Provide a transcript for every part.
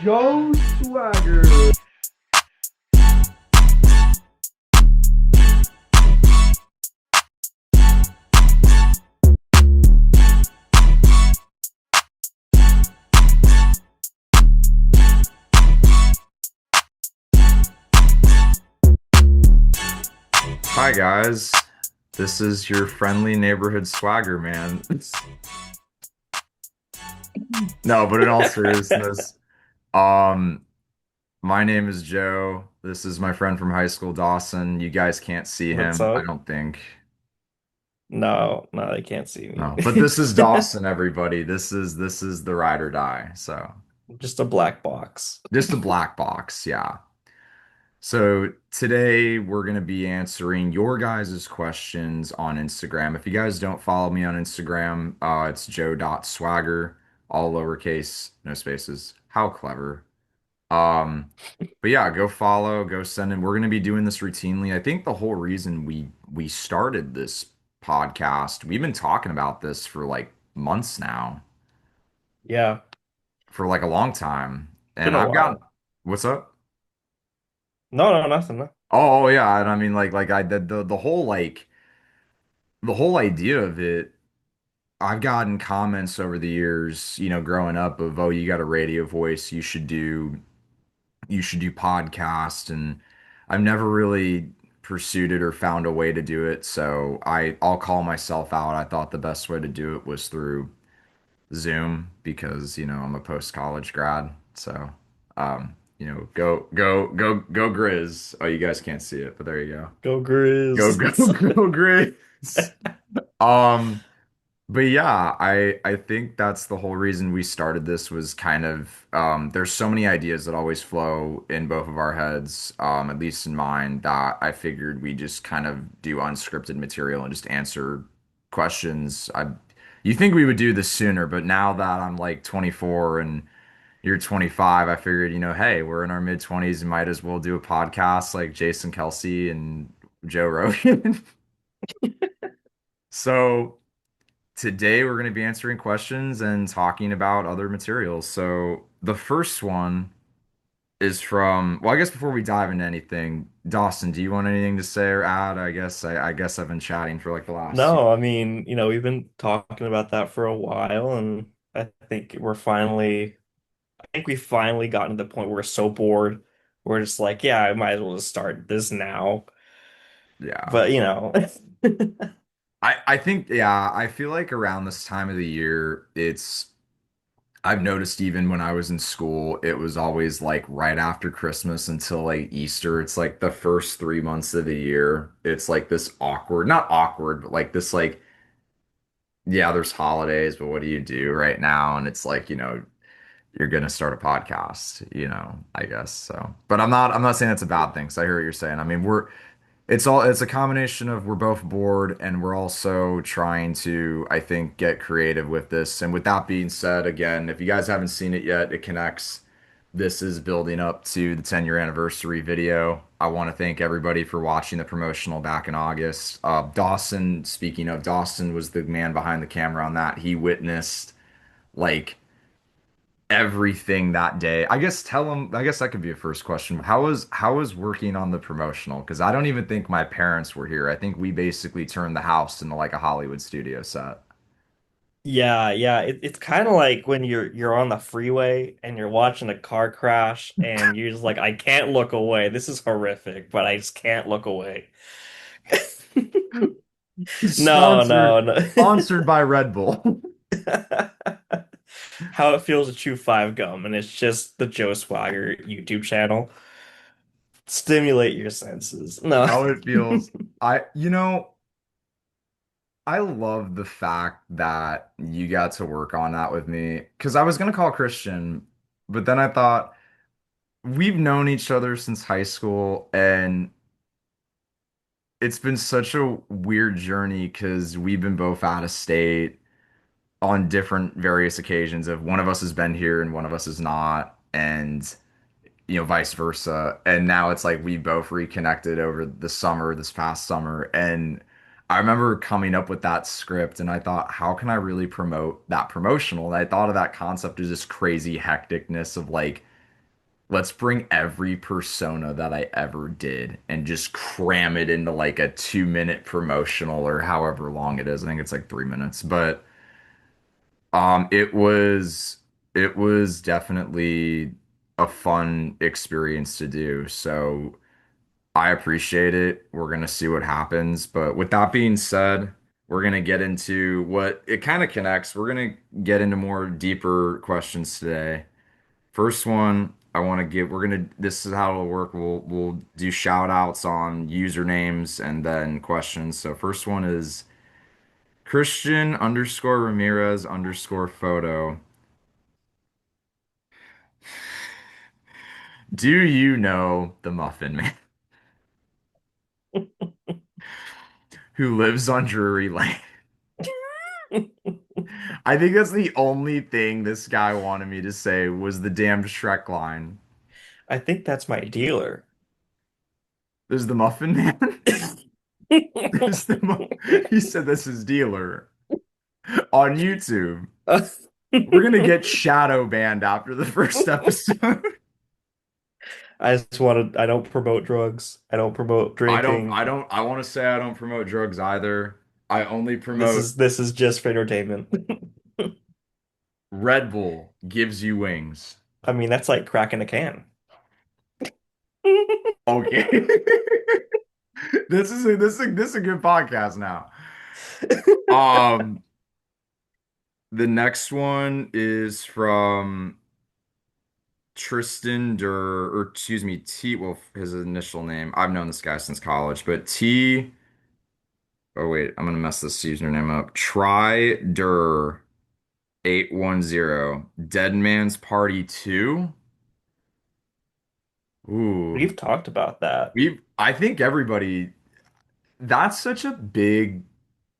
Go Swagger. Hi guys, this is your friendly neighborhood swagger man. No, but in all seriousness, um, my name is Joe. This is my friend from high school, Dawson. You guys can't see What's him, I up? don't think. No, no, they can't see me. No, but this is Dawson, everybody. This is the ride or die. So Just a black box. just a black box, yeah. So today we're going to be answering your guys' questions on Instagram. If you guys don't follow me on Instagram, it's joe.swagger, all lowercase, no spaces. How clever. But yeah, go follow, go send in. We're going to be doing this routinely. I think the whole reason we started this podcast, we've been talking about this for like months now, Yeah, for like a long time. been And a I've got, while. what's up? No, no, nothing. No. Oh yeah, and I mean like I the whole like the whole idea of it, I've gotten comments over the years, growing up of, oh, you got a radio voice, you should do podcast, and I've never really pursued it or found a way to do it. So I'll call myself out. I thought the best way to do it was through Zoom because, I'm a post-college grad. So go Grizz. Oh, you guys can't see it, but there you go. Go Go, Grizz. go, go, Grizz. Um, but yeah, I think that's the whole reason we started this was kind of there's so many ideas that always flow in both of our heads, at least in mine, that I figured we just kind of do unscripted material and just answer questions. You think we would do this sooner, but now that I'm like 24 and you're 25, I figured, hey, we're in our mid 20s and might as well do a podcast like Jason Kelsey and Joe Rogan. So today we're going to be answering questions and talking about other materials. So the first one is from, well, I guess before we dive into anything, Dawson, do you want anything to say or add? I guess I've been chatting for like the last two. No, I mean, we've been talking about that for a while, and I think we finally gotten to the point where we're so bored. We're just like, yeah, I might as well just start this now. Yeah. But, I think, yeah, I feel like around this time of the year, I've noticed even when I was in school, it was always like right after Christmas until like Easter. It's like the first 3 months of the year. It's like this awkward, not awkward, but like this, like, yeah, there's holidays, but what do you do right now? And it's like, you're gonna start a podcast, I guess so. But I'm not saying it's a bad thing, 'cause I hear what you're saying. I mean, it's a combination of we're both bored and we're also trying to, I think, get creative with this. And with that being said, again, if you guys haven't seen it yet, it connects. This is building up to the 10-year anniversary video. I want to thank everybody for watching the promotional back in August. Dawson, speaking of, Dawson was the man behind the camera on that. He witnessed like everything that day. I guess that could be a first question. How was working on the promotional? Because I don't even think my parents were here. I think we basically turned the house into like a Hollywood studio set. yeah, yeah. It's kind of like when you're on the freeway and you're watching a car crash and you're just like, I can't look away. This is horrific, but I just can't look away. No, Sponsored no, no. sponsored by Red Bull. How it feels to chew five gum, and it's just the Joe Swagger YouTube channel. Stimulate your senses. No. How it feels. I you know, I love the fact that you got to work on that with me because I was gonna call Christian, but then I thought we've known each other since high school and it's been such a weird journey because we've been both out of state on different various occasions of one of us has been here and one of us is not, and vice versa. And now it's like we both reconnected over the summer, this past summer. And I remember coming up with that script and I thought, how can I really promote that promotional? And I thought of that concept as this crazy hecticness of like let's bring every persona that I ever did and just cram it into like a 2 minute promotional or however long it is. I think it's like 3 minutes. But it was definitely a fun experience to do. So I appreciate it. We're gonna see what happens. But with that being said, we're gonna get into what it kind of connects. We're gonna get into more deeper questions today. First one, I want to give, this is how it'll work. We'll do shout outs on usernames and then questions. So first one is Christian underscore Ramirez underscore photo. Do you know the Muffin Man who lives on Drury Lane? I think that's the only thing this guy wanted me to say was the damn Shrek line. I think that's my dealer. There's the Muffin Man. There's he said this is dealer on YouTube. We're gonna get shadow banned after the first episode. I don't promote drugs. I don't promote drinking. I want to say I don't promote drugs either. I only promote This is just for entertainment. Red Bull gives you wings. I mean, that's like cracking a can. Okay. This is a good podcast now. Um, the next one is from Tristan Dur, or excuse me, T, well, his initial name. I've known this guy since college, but T, oh wait, I'm gonna mess this username up. Try Dur 810. Dead Man's Party 2. Ooh. We've talked about that. I think everybody, that's such a big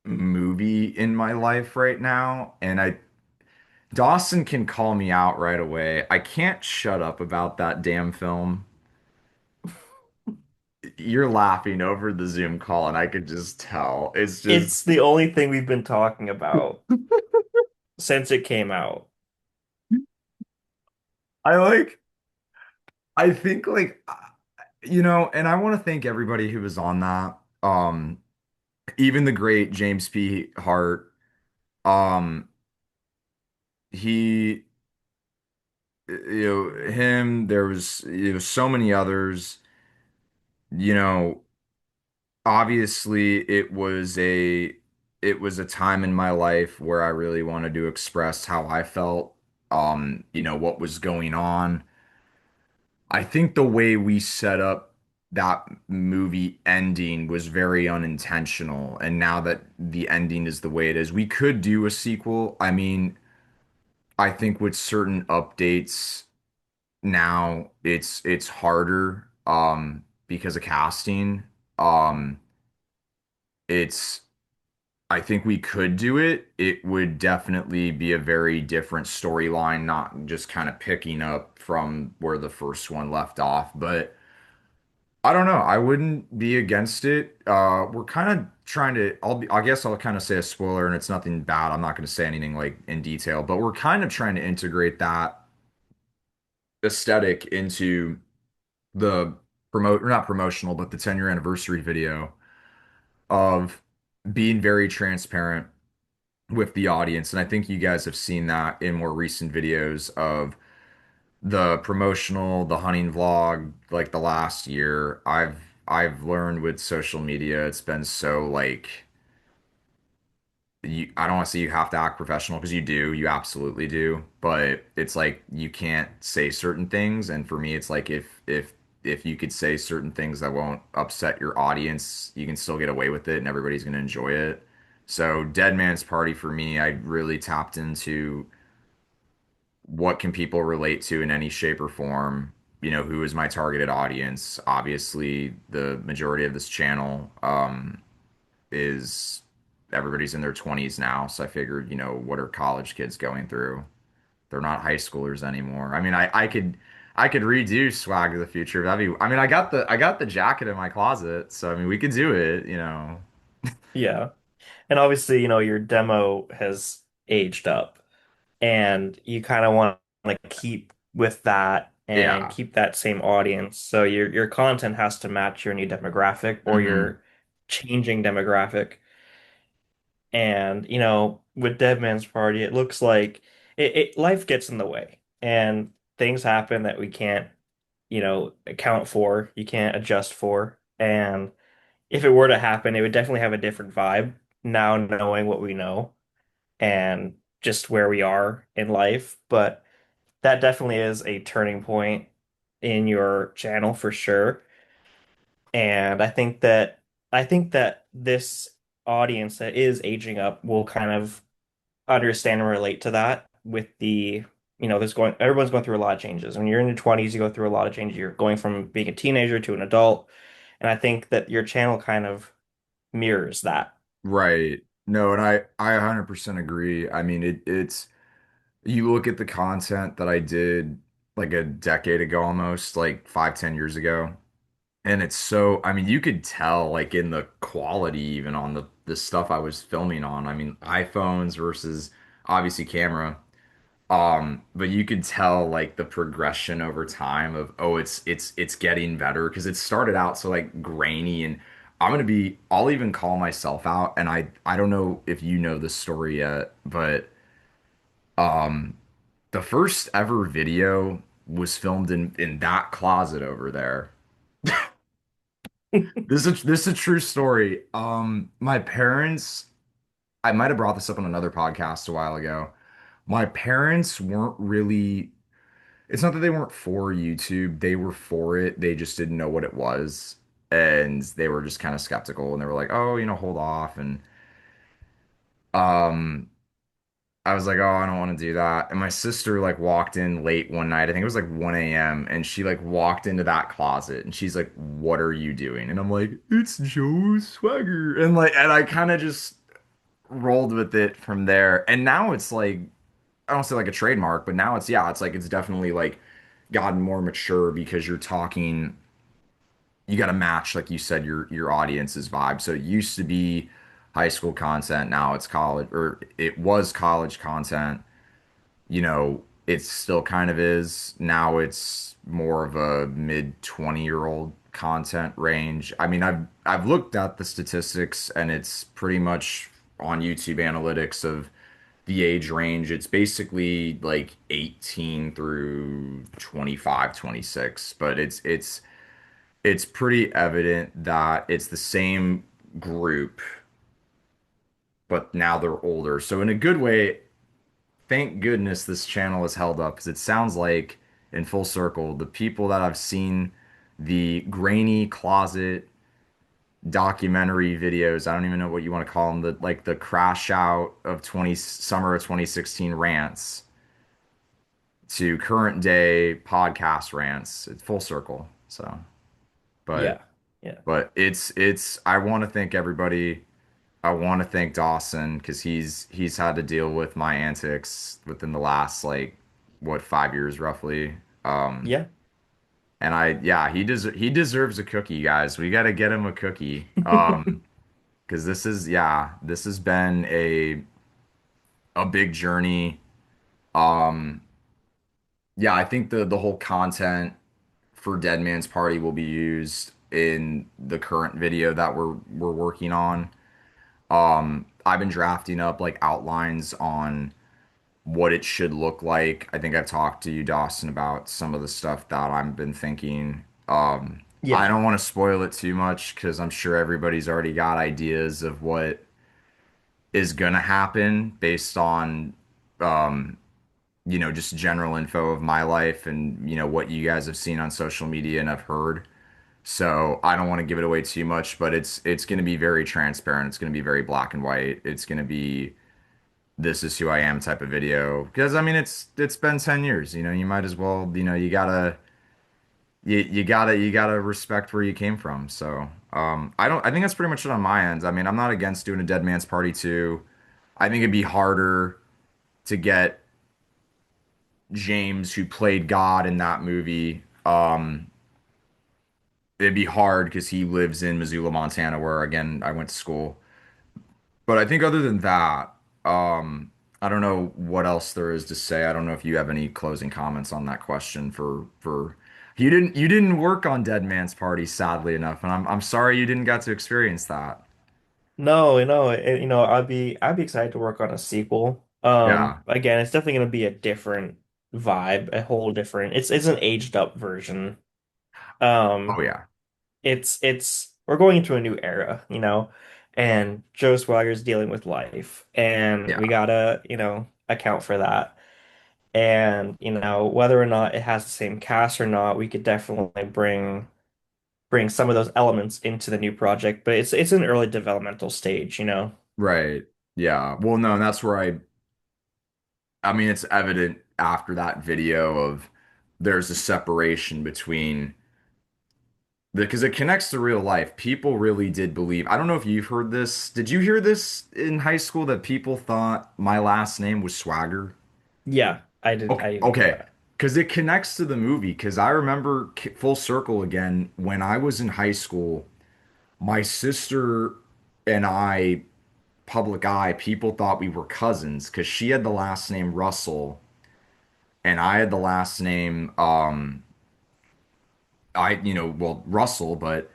movie in my life right now. And Dawson can call me out right away. I can't shut up about that damn film. You're laughing over the Zoom call, and I could just tell. It's just, It's the only thing we've been talking about since it came out. I like, I think like, and I want to thank everybody who was on that. Even the great James P. Hart. Um, he, him, there was, so many others, you know, obviously it was a time in my life where I really wanted to express how I felt, what was going on. I think the way we set up that movie ending was very unintentional. And now that the ending is the way it is, we could do a sequel. I mean, I think with certain updates now it's harder because of casting. Um it's I think we could do it. It would definitely be a very different storyline, not just kind of picking up from where the first one left off. But I don't know. I wouldn't be against it. We're kind of trying to, I guess I'll kind of say a spoiler and it's nothing bad. I'm not going to say anything like in detail, but we're kind of trying to integrate that aesthetic into the not promotional, but the 10-year anniversary video of being very transparent with the audience. And I think you guys have seen that in more recent videos of the promotional, the hunting vlog, like the last year. I've learned with social media, it's been so like I don't want to say you have to act professional because you do, you absolutely do, but it's like you can't say certain things. And for me, it's like if you could say certain things that won't upset your audience, you can still get away with it and everybody's going to enjoy it. So Dead Man's Party for me, I really tapped into what can people relate to in any shape or form. Who is my targeted audience? Obviously, the majority of this channel is everybody's in their 20s now. So I figured, what are college kids going through? They're not high schoolers anymore. I mean, I could redo Swag of the Future. I mean, I got the jacket in my closet, so I mean, we could do it. Yeah. And obviously, your demo has aged up and you kind of want to keep with that. and Yeah. keep that same audience. So your content has to match your new demographic or Hmm. your changing demographic. And, with Dead Man's Party, it looks like life gets in the way and things happen that we can't, account for, you can't adjust for. And if it were to happen, it would definitely have a different vibe now knowing what we know and just where we are in life. But that definitely is a turning point in your channel for sure. And I think that this audience that is aging up will kind of understand and relate to that with there's going everyone's going through a lot of changes. When you're in your 20s, you go through a lot of changes. You're going from being a teenager to an adult. And I think that your channel kind of mirrors that. Right. No, and I 100% agree. I mean, it's you look at the content that I did like a decade ago almost, like 5, 10 years ago. And it's so, I mean, you could tell like in the quality even on the stuff I was filming on. I mean, iPhones versus obviously camera. But you could tell like the progression over time of, oh, it's getting better because it started out so like grainy. And I'll even call myself out, and I don't know if you know this story yet, but um the first ever video was filmed in that closet over there. This is a true story. My parents, I might have brought this up on another podcast a while ago. My parents weren't really, it's not that they weren't for YouTube, they were for it. They just didn't know what it was. And they were just kind of skeptical and they were like, "Oh, hold off." And um I was like, "Oh, I don't want to do that." And my sister like walked in late one night. I think it was like 1 a.m. and she like walked into that closet and she's like, "What are you doing?" And I'm like, "It's Joe Swagger." And I kind of just rolled with it from there. And now it's like I don't say like a trademark, but now it's yeah, it's like it's definitely like gotten more mature because you're talking you got to match like you said your audience's vibe. So it used to be high school content, now it's college or it was college content. It still kind of is. Now it's more of a mid 20-year-old content range. I mean, I've looked at the statistics and it's pretty much on YouTube analytics of the age range. It's basically like 18 through 25, 26, but it's pretty evident that it's the same group, but now they're older. So in a good way, thank goodness this channel is held up because it sounds like in full circle, the people that I've seen the grainy closet documentary videos, I don't even know what you want to call them, the crash out of 20 summer of 2016 rants to current day podcast rants. It's full circle. So, but Yeah. Yeah. but it's I want to thank everybody. I want to thank Dawson because he's had to deal with my antics within the last like what 5 years roughly. Um, Yeah. and yeah, he deserves a cookie, guys. We got to get him a cookie. Because this has been a big journey. Um, yeah, I think the whole content for Dead Man's Party will be used in the current video that we're working on. I've been drafting up like outlines on what it should look like. I think I've talked to you, Dawson, about some of the stuff that I've been thinking. I Yeah. don't want to spoil it too much because I'm sure everybody's already got ideas of what is gonna happen based on um, just general info of my life and what you guys have seen on social media and have heard. So I don't want to give it away too much, but it's going to be very transparent. It's going to be very black and white. It's going to be this is who I am type of video because I mean it's been 10 years. You might as well, you gotta respect where you came from. So I think that's pretty much it on my end. I mean, I'm not against doing a Dead Man's Party 2. I think it'd be harder to get James, who played God in that movie. It'd be hard because he lives in Missoula, Montana, where again I went to school. But I think other than that, I don't know what else there is to say. I don't know if you have any closing comments on that question for you didn't work on Dead Man's Party, sadly enough, and I'm sorry you didn't get to experience that. No, I'd be excited to work on a sequel. Yeah. Again, it's definitely gonna be a different vibe, a whole different. It's an aged up version. Oh Um, yeah. it's we're going into a new era, and Joe Swagger's dealing with life, and we Yeah. gotta, account for that. And, whether or not it has the same cast or not, we could definitely bring some of those elements into the new project, but it's an early developmental stage. Right. Yeah. Well, no, and that's where I mean, it's evident after that video of there's a separation between because it connects to real life. People really did believe. I don't know if you've heard this. Did you hear this in high school that people thought my last name was Swagger? Yeah, I did. Okay, I did hear okay. that. Because it connects to the movie. Because I remember full circle again when I was in high school, my sister and I, public eye, people thought we were cousins because she had the last name Russell and I had the last name well, Russell, but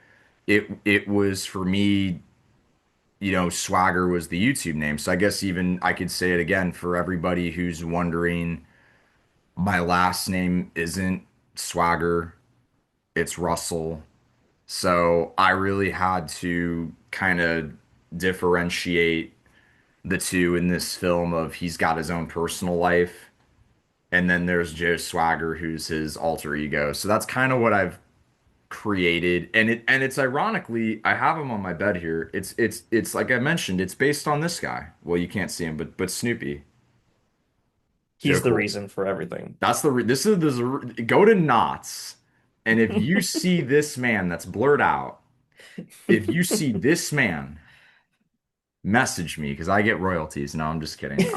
it was for me, Swagger was the YouTube name. So I guess even I could say it again for everybody who's wondering, my last name isn't Swagger, it's Russell. So I really had to kind of differentiate the two in this film of he's got his own personal life and then there's Joe Swagger who's his alter ego. So that's kind of what I've created and it's ironically I have him on my bed here. It's like I mentioned, it's based on this guy. Well, you can't see him, but Snoopy, Joe He's the Cool. reason for everything. That's the re this is go to Knott's and if you see this man that's blurred out, if you see this man, message me because I get royalties. No, I'm just kidding.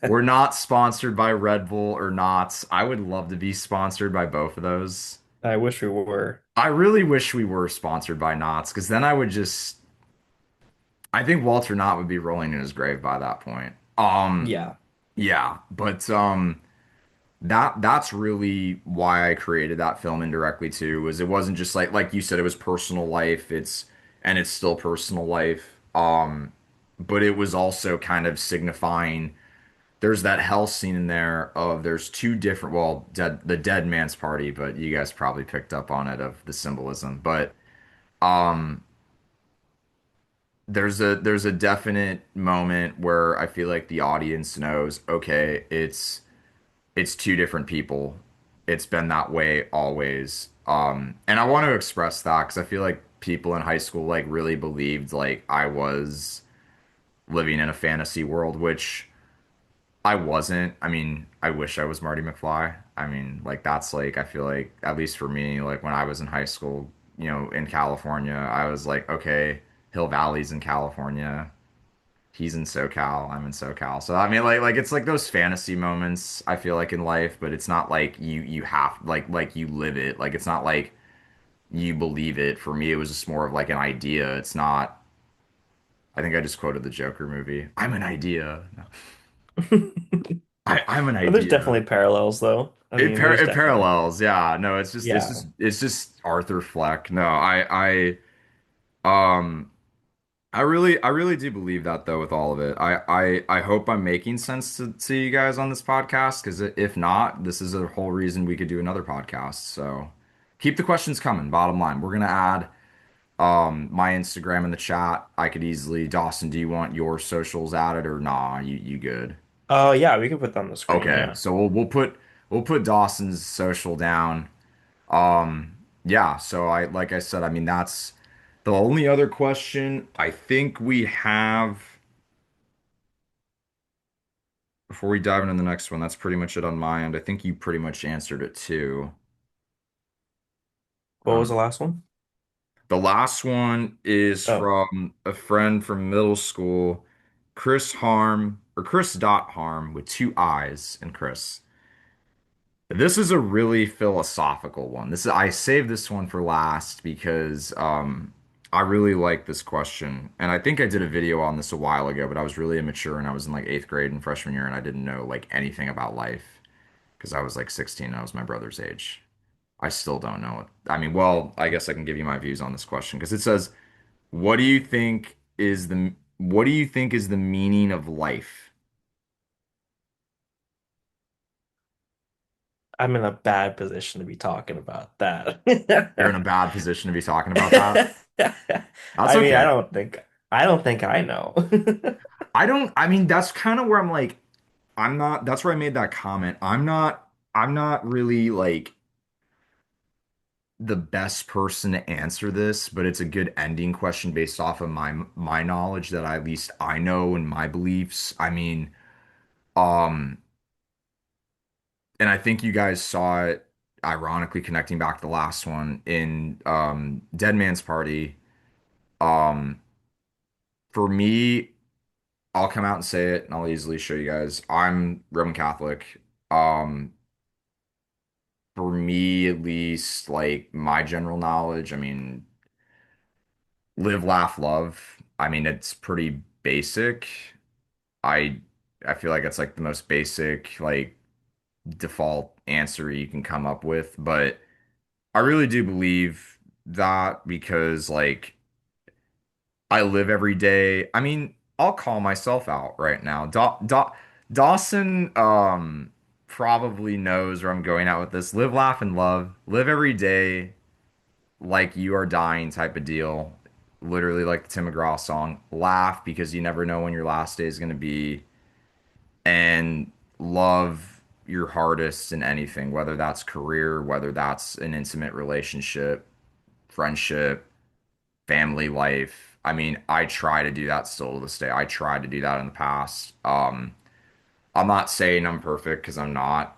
We're not sponsored by Red Bull or Knott's. I would love to be sponsored by both of those. I wish we were. I really wish we were sponsored by Knott's because then I think Walter Knott would be rolling in his grave by that point. Yeah. Yeah, but that's really why I created that film indirectly too, was it wasn't just like you said, it was personal life. It's still personal life. But it was also kind of signifying there's that hell scene in there of there's two different the dead man's party, but you guys probably picked up on it of the symbolism. But um there's a definite moment where I feel like the audience knows, okay, it's two different people. It's been that way always. And I want to express that because I feel like people in high school like really believed like I was living in a fantasy world, which I wasn't. I mean, I wish I was Marty McFly. I mean, like that's like I feel like at least for me, like when I was in high school, in California, I was like, okay, Hill Valley's in California. He's in SoCal, I'm in SoCal. So I mean like it's like those fantasy moments I feel like in life, but it's not like you have like you live it. Like it's not like you believe it. For me, it was just more of like an idea. It's not I think I just quoted the Joker movie. I'm an idea. No. I'm an But there's idea. definitely parallels, though. I mean, there's It definitely. parallels. Yeah. No, it's just it's Yeah. just it's just Arthur Fleck. No, I really do believe that though with all of it. I hope I'm making sense to you guys on this podcast because if not, this is a whole reason we could do another podcast. So keep the questions coming. Bottom line, we're gonna add my Instagram in the chat. I could easily, Dawson, do you want your socials added or nah? You good? Oh, yeah, we could put that on the screen. Okay, Yeah. so we'll put Dawson's social down. Yeah, so I like I said, I mean that's the only other question I think we have before we dive into the next one. That's pretty much it on my end. I think you pretty much answered it too. What was the last one? The last one is Oh, from a friend from middle school, Chris Harm or Chris dot Harm with two I's and Chris. This is a really philosophical one. I saved this one for last because I really like this question. And I think I did a video on this a while ago, but I was really immature and I was in like eighth grade and freshman year and I didn't know like anything about life because I was like 16 and I was my brother's age. I still don't know. I mean, well, I guess I can give you my views on this question because it says, what do you think is the meaning of life? I'm in a bad position to be talking about that. You're in a bad position to be talking about that. That's I mean, okay. I don't think I know. I mean, that's kind of where I'm like, I'm not, that's where I made that comment. I'm not really like the best person to answer this, but it's a good ending question based off of my knowledge that at least I know and my beliefs. I mean, um, and I think you guys saw it ironically connecting back to the last one in Dead Man's Party. Um, for me, I'll come out and say it and I'll easily show you guys. I'm Roman Catholic. Um, for me at least, like my general knowledge, I mean, live, laugh, love. I mean, it's pretty basic. I I feel like it's like the most basic, like default answer you can come up with, but I really do believe that because like I live every day. I mean, I'll call myself out right now. Dawson probably knows where I'm going out with this. Live, laugh, and love. Live every day like you are dying type of deal. Literally like the Tim McGraw song. Laugh because you never know when your last day is going to be. And love your hardest in anything, whether that's career, whether that's an intimate relationship, friendship, family life. I mean, I try to do that still to this day. I tried to do that in the past. I'm not saying I'm perfect because I'm not.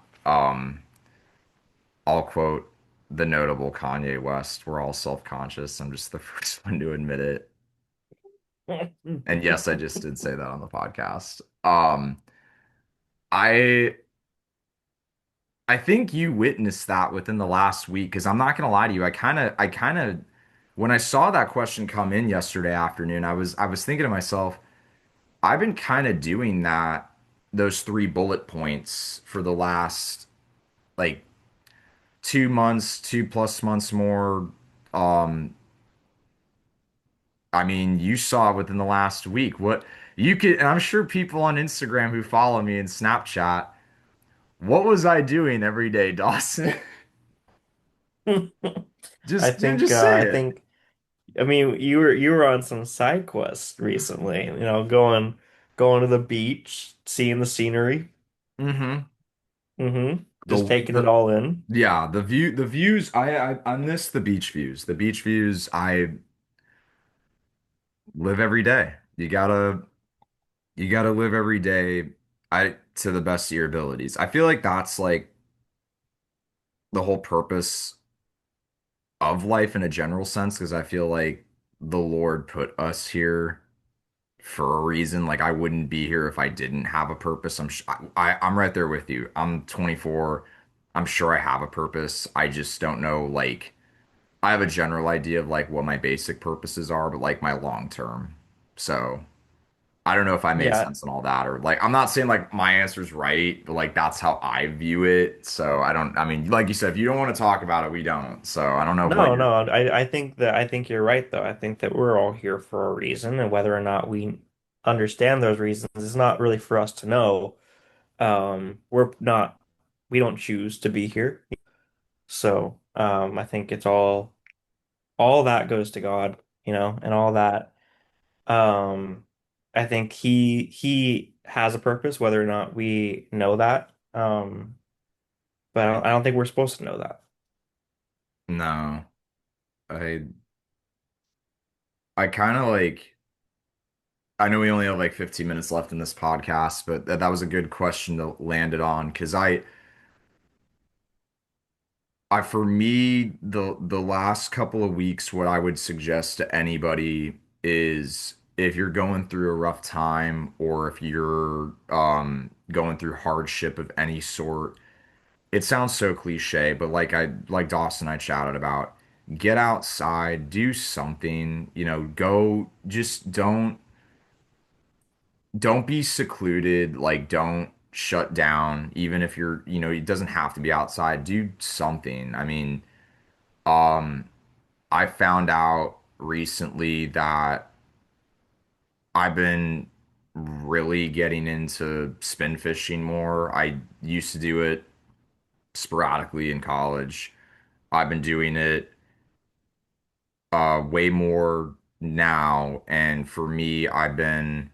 I'll quote the notable Kanye West, "We're all self-conscious." I'm just the first one to admit it. And yes, I just did say that on the podcast. I I think you witnessed that within the last week because I'm not gonna lie to you. I kind of when I saw that question come in yesterday afternoon, I was thinking to myself, I've been kind of doing that, those three bullet points for the last like 2 months, 2+ months more. Um, I mean, you saw within the last week what you could, and I'm sure people on Instagram who follow me and Snapchat, what was I doing every day, Dawson? Just say I it. think I mean you were on some side quest recently, you know, going to the beach, seeing the scenery. Mm-hmm. Just taking it The all in. yeah, the views I miss the beach views. The beach views I live every day. You gotta live every day I to the best of your abilities. I feel like that's like the whole purpose of life in a general sense, because I feel like the Lord put us here for a reason. Like I wouldn't be here if I didn't have a purpose. I'm right there with you. I'm 24. I'm sure I have a purpose. I just don't know like I have a general idea of like what my basic purposes are, but like my long term. So I don't know if I made Yeah. sense and all that, or like I'm not saying like my answer's right, but like that's how I view it. So I mean, like you said, if you don't want to talk about it, we don't. So I don't know what No, you're. no, I think you're right though. I think that we're all here for a reason, and whether or not we understand those reasons is not really for us to know. We're not we don't choose to be here. So, I think it's all that goes to God, you know, and all that. Um, I think he has a purpose, whether or not we know that. But I don't think we're supposed to know that. No, I I kind of like. I know we only have like 15 minutes left in this podcast, but that was a good question to land it on because I for me the last couple of weeks, what I would suggest to anybody is if you're going through a rough time or if you're going through hardship of any sort, it sounds so cliche, but like Dawson I chatted about. get outside, do something, go just don't be secluded, like don't shut down even if it doesn't have to be outside. Do something. I mean, um I found out recently that I've been really getting into spin fishing more. I used to do it sporadically in college. I've been doing it way more now, and for me, I've been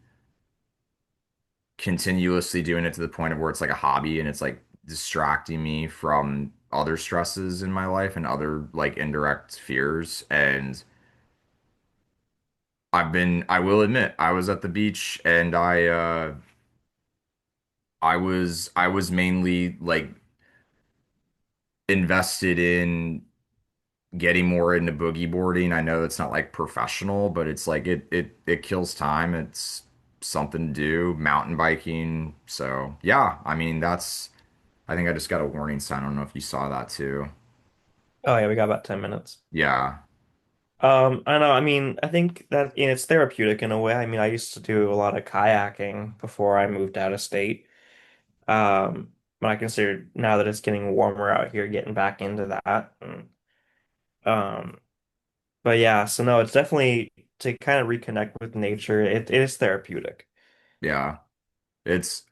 continuously doing it to the point of where it's like a hobby and it's like distracting me from other stresses in my life and other like indirect fears. And I will admit, I was at the beach and I was mainly like invested in getting more into boogie boarding. I know it's not like professional, but it's like it kills time. It's something to do. Mountain biking. So yeah, I mean I think I just got a warning sign. I don't know if you saw that too. Oh yeah, we got about 10 minutes. Yeah. I know. I mean, I think that it's therapeutic in a way. I mean, I used to do a lot of kayaking before I moved out of state. But I consider now that it's getting warmer out here, getting back into that. Um, but yeah, so no, it's definitely to kind of reconnect with nature. It is therapeutic. Yeah. It's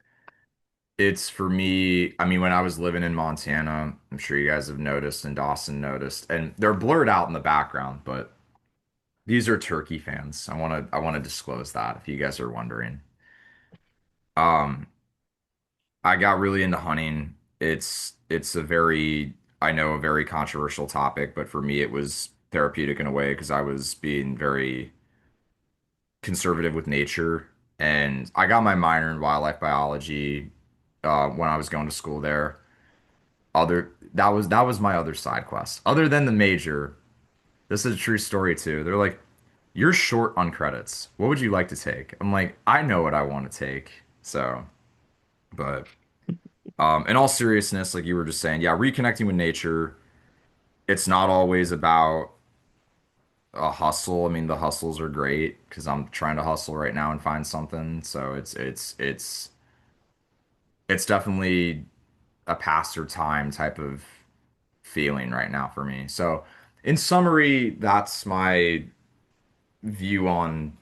it's for me, I mean, when I was living in Montana, I'm sure you guys have noticed and Dawson noticed, and they're blurred out in the background, but these are turkey fans. I want to disclose that if you guys are wondering. Um, I got really into hunting. It's a very I know a very controversial topic, but for me it was therapeutic in a way because I was being very conservative with nature, and I got my minor in wildlife biology when I was going to school there. Other that was my other side quest. Other than the major, this is a true story too. They're like, "You're short on credits. What would you like to take?" I'm like, "I know what I want to take." So, but in all seriousness, like you were just saying, yeah, reconnecting with nature, it's not always about a hustle. I mean, the hustles are great because I'm trying to hustle right now and find something. So it's definitely a pass or time type of feeling right now for me. So, in summary, that's my view on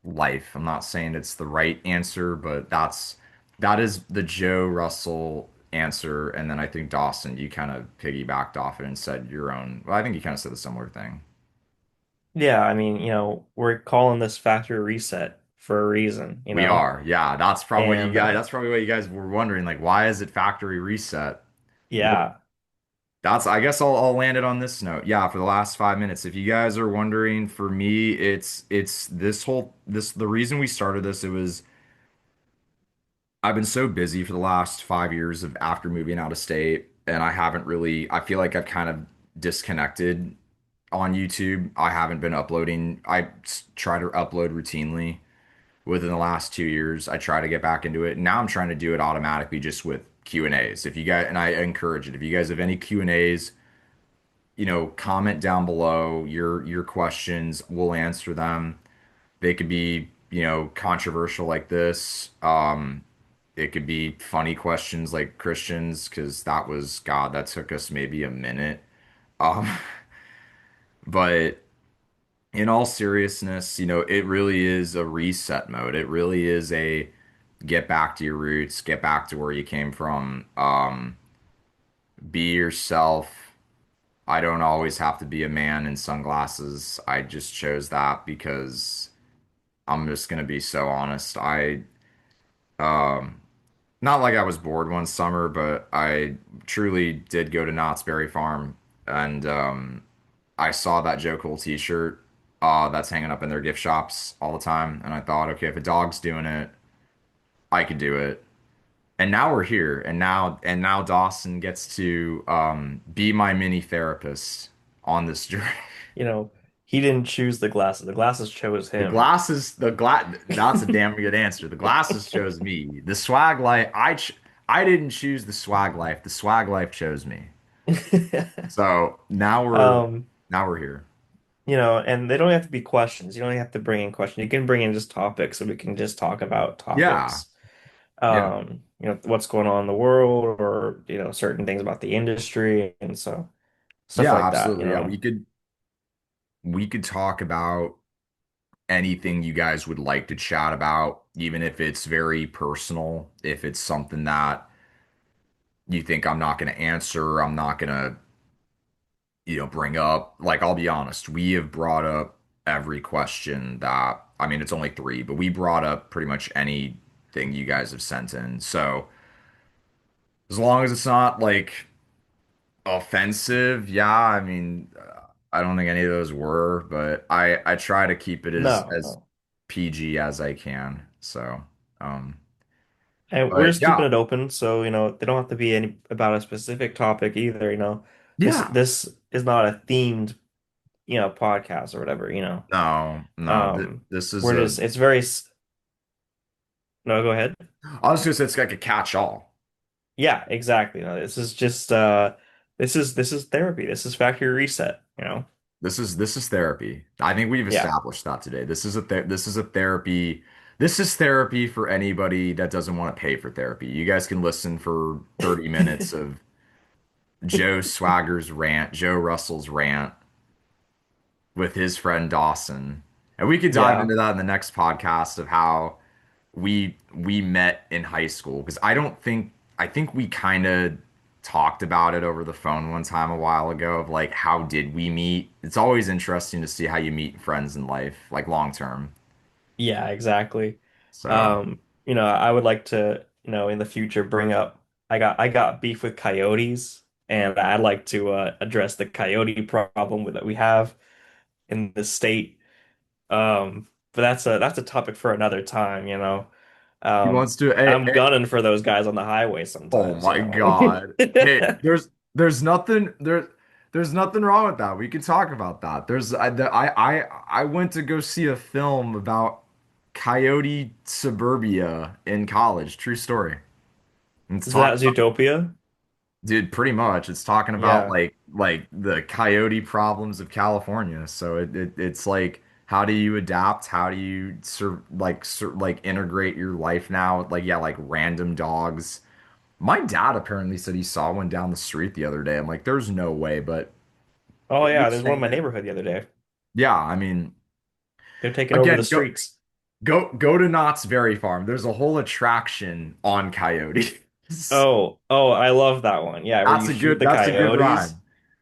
life. I'm not saying it's the right answer, but that is the Joe Russell answer. And then I think Dawson, you kind of piggybacked off it and said your own. Well, I think you kind of said a similar thing. Yeah, I mean, we're calling this factory reset for a reason, We are, yeah. And That's probably what you guys were wondering. Like, why is it factory reset? Well, yeah, I guess I'll land it on this note. Yeah, for the last 5 minutes. If you guys are wondering, for me, it's the reason we started this, it was I've been so busy for the last 5 years of after moving out of state, and I feel like I've kind of disconnected on YouTube. I haven't been uploading. Try to upload routinely within the last 2 years. I try to get back into it. Now I'm trying to do it automatically just with Q&As. If you guys, and I encourage it, if you guys have any Q&As, comment down below your questions. We'll answer them. They could be, controversial like this. It could be funny questions like Christians, because God, that took us maybe a minute. Um, but in all seriousness, it really is a reset mode. It really is a get back to your roots, get back to where you came from. Be yourself. I don't always have to be a man in sunglasses. I just chose that because I'm just gonna be so honest. Um, Not like I was bored one summer, but I truly did go to Knott's Berry Farm, and I saw that Joe Cool t-shirt that's hanging up in their gift shops all the time, and I thought, okay, if a dog's doing it, I could do it. And now we're here, and now Dawson gets to be my mini therapist on this journey. you know, he didn't choose the glasses. The glasses chose him. The glass, that's a damn good answer. The glasses chose me. The swag life, I didn't choose the swag life. The swag life chose me. So now we're Um, Now we're here. And they don't have to be questions. You don't have to bring in questions. You can bring in just topics, so we can just talk about Yeah. topics. Yeah. What's going on in the world, or certain things about the industry, and so stuff Yeah, like that. absolutely. Yeah, we could talk about anything you guys would like to chat about, even if it's very personal, if it's something that you think I'm not going to answer, I'm not going to, bring up. Like, I'll be honest, we have brought up every question that, I mean, it's only three, but we brought up pretty much anything you guys have sent in. So, as long as it's not like offensive, yeah, I mean, I don't think any of those were, but I try to keep it No, as no. PG as I can. So, um, And we're but just keeping yeah, it open, so they don't have to be any about a specific topic either. This yeah, this is not a themed, podcast or whatever. no, no, this is We're a, just it's very no, go ahead. I was just, it's like a catch-all. Yeah, exactly. No, this is just this is therapy. This is factory reset. This is therapy. I think we've Yeah. established that today. This is a therapy. This is therapy for anybody that doesn't want to pay for therapy. You guys can listen for 30 minutes of Joe Swagger's rant, Joe Russell's rant with his friend Dawson. And we could dive Yeah. into that in the next podcast of how we met in high school because I think we kind of talked about it over the phone one time a while ago of like how did we meet? It's always interesting to see how you meet friends in life, like long term. Yeah, exactly. So I would like to, in the future bring up I got beef with coyotes, and I'd like to address the coyote problem that we have in the state. But that's a topic for another time. he Um, wants to. Hey, I'm hey, gunning for those guys on the highway oh sometimes, you my know. God. Hey, there's nothing wrong with that. We can talk about that. I went to go see a film about Coyote Suburbia in college. True story. And it's Is that talking about, Zootopia? dude, pretty much. It's talking about Yeah. like the coyote problems of California. So it's like how do you adapt? How do you like integrate your life now? Like yeah, like random dogs. My dad apparently said he saw one down the street the other day. I'm like, there's no way, but Oh you're yeah, there's one in saying my it. neighborhood the other day. Yeah, I mean, They're taking over the again, streets. go to Knott's Berry Farm. There's a whole attraction on coyotes. Oh, I love that one. Yeah, where you shoot the That's a good ride. coyotes.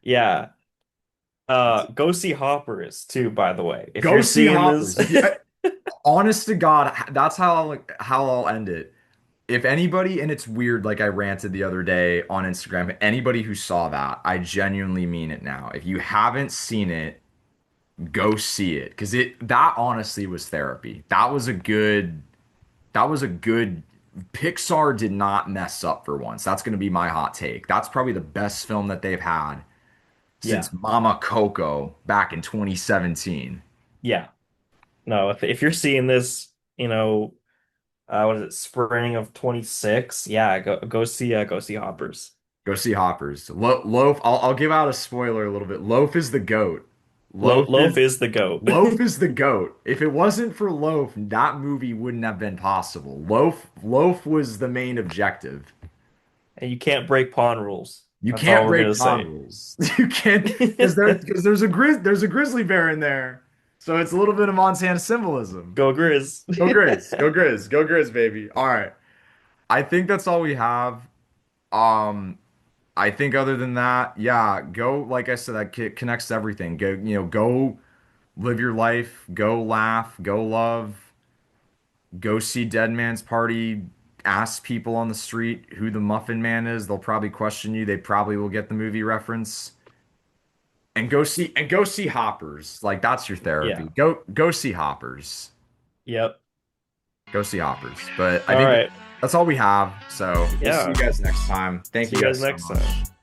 Yeah. Go see Hoppers too, by the way. If Go you're see seeing this, Hoppers. Honest to God, that's how I'll end it. If anybody, and it's weird, like I ranted the other day on Instagram, anybody who saw that, I genuinely mean it now. If you haven't seen it, go see it because it that honestly was therapy. That was a good Pixar did not mess up for once. That's going to be my hot take. That's probably the best film that they've had yeah, since Mama Coco back in 2017. yeah. No, if you're seeing this, what is it, spring of 26? Yeah, go see Hoppers. Go see Hoppers. Loaf, I'll give out a spoiler a little bit. Loaf is the goat. Loaf Loaf is is the goat, Loaf is the goat. If it wasn't for Loaf, that movie wouldn't have been possible. Loaf was the main objective. and you can't break pawn rules. You That's all can't we're break gonna pond say. rules. You can't because there's a grizzly bear in there. So it's a little bit of Montana symbolism. Go Grizz. Go Grizz. Go Grizz. Go Grizz, baby. All right. I think that's all we have. Um, I think other than that, yeah, go, like I said, that connects to everything. Go live your life, go laugh, go love, go see Dead Man's Party, ask people on the street who the Muffin Man is. They'll probably question you. They probably will get the movie reference. And go see Hoppers. Like that's your therapy. Yeah. Go see Hoppers. Yep. Go see Hoppers. But I All think right. that's all we have. So we'll see you Yeah. guys next time. Thank See you you guys guys so next much. time.